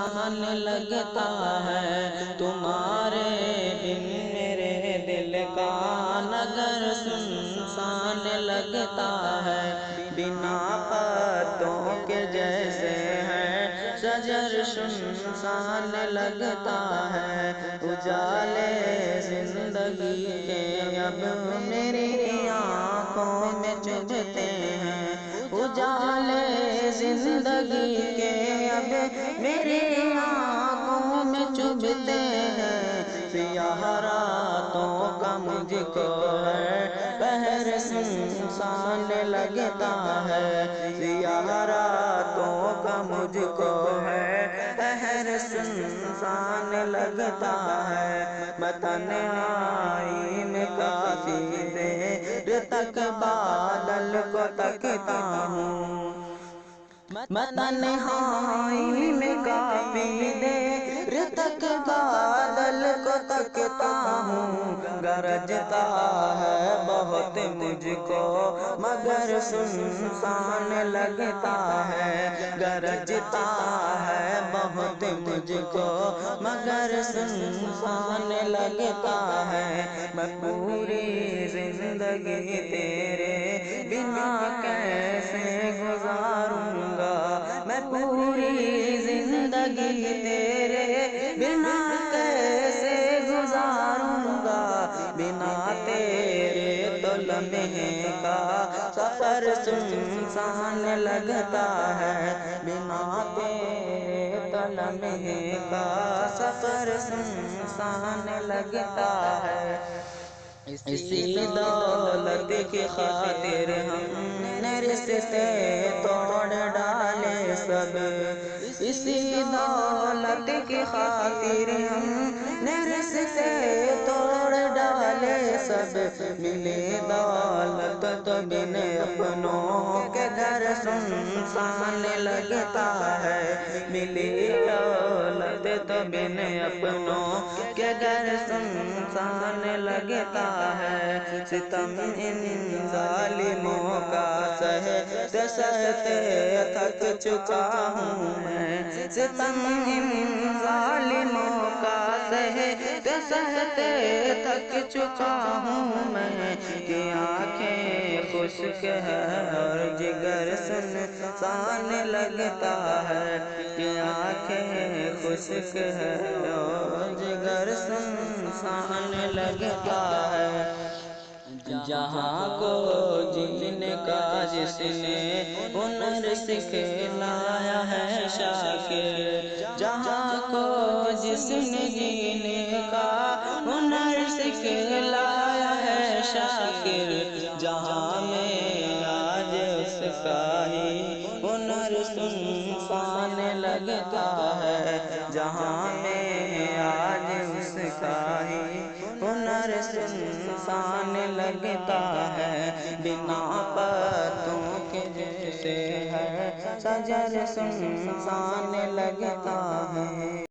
سنسان لگتا ہے، تمہارے بن میرے دل کا نگر سنسان لگتا ہے، بنا پتوں کے جیسے ہے شجر سنسان لگتا ہے، اجالے زندگی کے اب میری آنکھوں میں چبھتے ہیں، اجالے زندگی کے اب میری آنکھوں میں چبھتے ہیں، سیاہ راتوں کا مجھ کو ہے پہر سنسان لگتا ہے، سیاہ راتوں کا مجھ کو ہے پہر سنسان لگتا ہے، میں تنہائی میں کافی دیر تک بادل کو تکتا ہوں، میں تنہائی میں کافی دیر تک بادل کو تکتا ہوں، گرجتا ہے بہت مجھ کو مگر سنسان لگتا ہے، گرجتا ہے بہت مجھ کو مگر سنسان لگتا ہے، میں پوری زندگی تیرے بنا کیسے گزاروں گا، میں پوری زندگی تیرے بنا کیسے گزاروں گا، بنا تیرے تو لمحے کا سفر سنسان لگتا ہے، بنا تیرے تو لمحے کا سفر سنسان لگتا ہے، اسی دولت کی خاطر ہم نے رشتے توڑ ڈالے سب، اسی دولت کی خاطر ہم نے رشتے توڑ ڈالے سب، ملی دولت تو بن اپنوں کے گھر سنسان لگتا ہے، ملی دولت تو بن اپنوں کے گھر سنسان لگتا ہے، ستم ان ظالموں کا سہتے سہتے تھک چکا ہوں میں، ستم ان ظالموں کا سہتے سہتے تھک چکا ہوں میں، کہ آنکھیں خشک ہے اور جگر سنسان لگتا ہے، کہ آنکھیں خشک ہے اور جگر سنسان لگتا ہے، جہاں کو جینے کا جس نے ہنر سکھلایا ہے شاکر، جہاں کو جس نے جینے کا ہنر سکھلایا ہے شاکر، جہاں میں آج اس کا ہی ہنر سنسان لگتا ہے، جہاں میں آج اس کا ہی ہنر سنسان لگتا ہے، بنا پتوں کے جیسے ہے شجر سنسان لگتا ہے۔